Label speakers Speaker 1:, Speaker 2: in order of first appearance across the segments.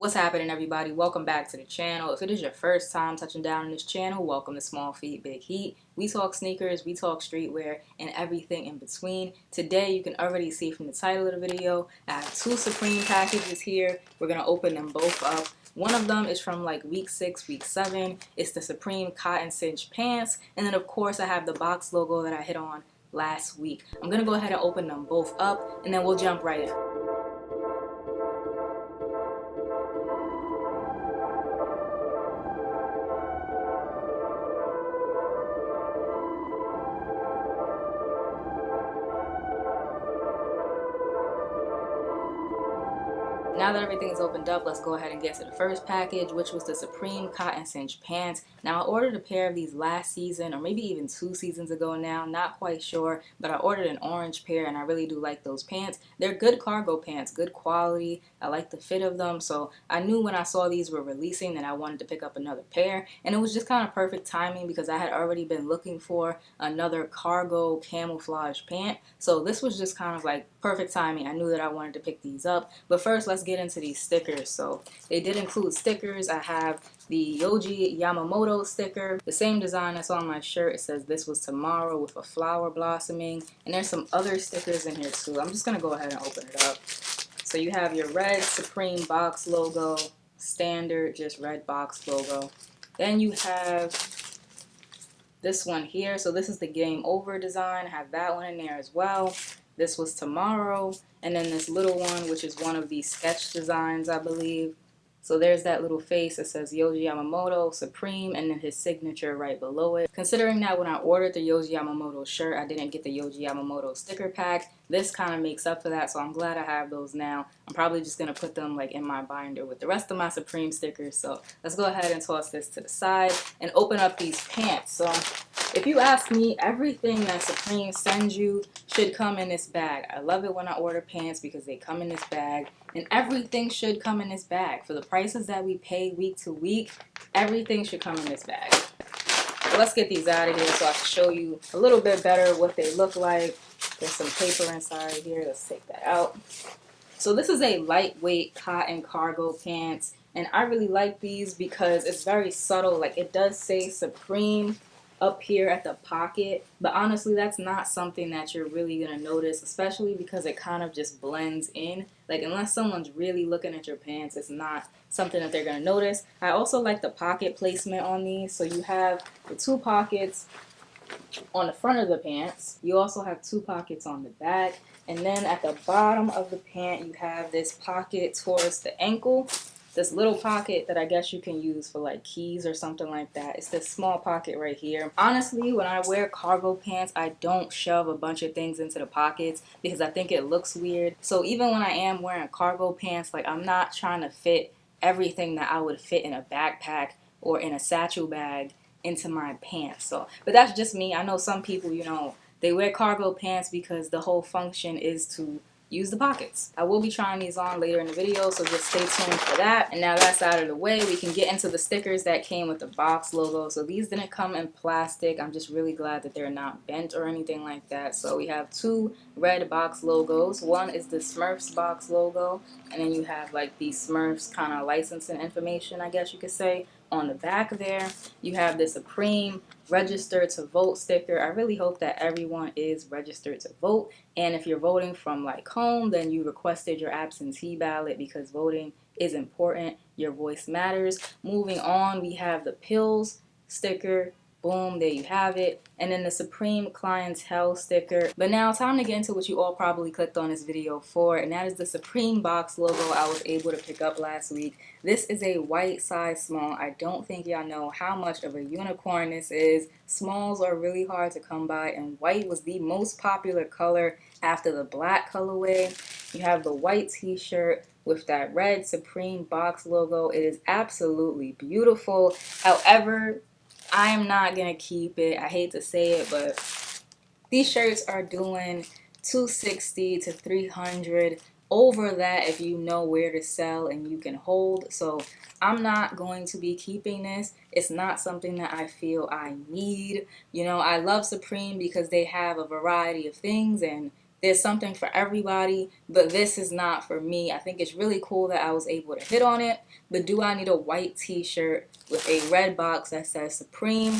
Speaker 1: What's happening, everybody? Welcome back to the channel. If it is your first time touching down on this channel, welcome to Small Feet Big Heat. We talk sneakers, we talk streetwear, and everything in between. Today, you can already see from the title of the video, I have two Supreme packages here. We're going to open them both up. One of them is from like week 6, week 7. It's the Supreme Cotton Cinch pants. And then, of course, I have the box logo that I hit on last week. I'm going to go ahead and open them both up, and then we'll jump right in. Now that everything is opened up, let's go ahead and get to the first package, which was the Supreme Cotton Cinch pants. Now, I ordered a pair of these last season, or maybe even 2 seasons ago now, not quite sure, but I ordered an orange pair, and I really do like those pants. They're good cargo pants, good quality. I like the fit of them, so I knew when I saw these were releasing that I wanted to pick up another pair, and it was just kind of perfect timing because I had already been looking for another cargo camouflage pant, so this was just kind of like perfect timing. I knew that I wanted to pick these up, but first let's get into these stickers. So they did include stickers. I have the Yohji Yamamoto sticker, the same design that's on my shirt. It says this was tomorrow with a flower blossoming, and there's some other stickers in here too. I'm just gonna go ahead and open it up. So you have your red Supreme box logo, standard just red box logo. Then you have this one here. So this is the Game Over design. I have that one in there as well. This was tomorrow. And then this little one, which is one of these sketch designs, I believe. So there's that little face that says Yohji Yamamoto Supreme, and then his signature right below it. Considering that when I ordered the Yohji Yamamoto shirt, I didn't get the Yohji Yamamoto sticker pack, this kind of makes up for that, so I'm glad I have those now. I'm probably just going to put them like in my binder with the rest of my Supreme stickers. So let's go ahead and toss this to the side and open up these pants. So if you ask me, everything that Supreme sends you should come in this bag. I love it when I order pants because they come in this bag, and everything should come in this bag. For the prices that we pay week to week, everything should come in this bag. So let's get these out of here so I can show you a little bit better what they look like. There's some paper inside here. Let's take that out. So this is a lightweight cotton cargo pants, and I really like these because it's very subtle. Like, it does say Supreme up here at the pocket, but honestly that's not something that you're really gonna notice, especially because it kind of just blends in. Like, unless someone's really looking at your pants, it's not something that they're gonna notice. I also like the pocket placement on these. So you have the 2 pockets on the front of the pants, you also have 2 pockets on the back, and then at the bottom of the pant you have this pocket towards the ankle. This little pocket that I guess you can use for like keys or something like that. It's this small pocket right here. Honestly, when I wear cargo pants, I don't shove a bunch of things into the pockets because I think it looks weird. So even when I am wearing cargo pants, like, I'm not trying to fit everything that I would fit in a backpack or in a satchel bag into my pants. So, but that's just me. I know some people, you know, they wear cargo pants because the whole function is to use the pockets. I will be trying these on later in the video, so just stay tuned for that. And now that's out of the way, we can get into the stickers that came with the box logo. So these didn't come in plastic. I'm just really glad that they're not bent or anything like that. So we have 2 red box logos. One is the Smurfs box logo, and then you have like the Smurfs kind of licensing information, I guess you could say. On the back there, you have the Supreme register to vote sticker. I really hope that everyone is registered to vote. And if you're voting from like home, then you requested your absentee ballot because voting is important. Your voice matters. Moving on, we have the pills sticker. Boom, there you have it. And then the Supreme clientele sticker. But now time to get into what you all probably clicked on this video for, and that is the Supreme box logo I was able to pick up last week. This is a white size small. I don't think y'all know how much of a unicorn this is. Smalls are really hard to come by, and white was the most popular color after the black colorway. You have the white t-shirt with that red Supreme box logo. It is absolutely beautiful. However, I am not gonna keep it. I hate to say it, but these shirts are doing $260 to $300. Over that if you know where to sell and you can hold. So I'm not going to be keeping this. It's not something that I feel I need. You know, I love Supreme because they have a variety of things, and There's something for everybody, but this is not for me. I think it's really cool that I was able to hit on it, but do I need a white t-shirt with a red box that says Supreme?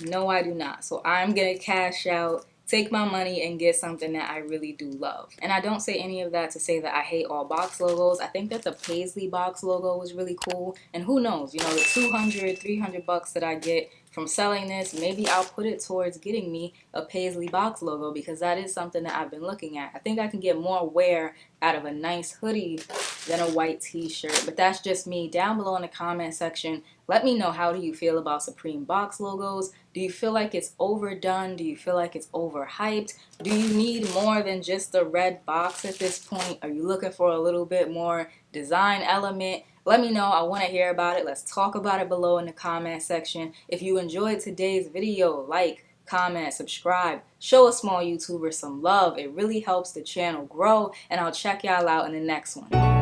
Speaker 1: No, I do not. So I'm going to cash out, take my money, and get something that I really do love. And I don't say any of that to say that I hate all box logos. I think that the Paisley box logo was really cool. And who knows, you know, the 200, 300 bucks that I get from selling this, maybe I'll put it towards getting me a Paisley box logo, because that is something that I've been looking at. I think I can get more wear out of a nice hoodie than a white t-shirt, but that's just me. Down below in the comment section, let me know, how do you feel about Supreme box logos? Do you feel like it's overdone? Do you feel like it's overhyped? Do you need more than just the red box at this point? Are you looking for a little bit more design element? Let me know. I want to hear about it. Let's talk about it below in the comment section. If you enjoyed today's video, like, comment, subscribe, show a small YouTuber some love. It really helps the channel grow, and I'll check y'all out in the next one.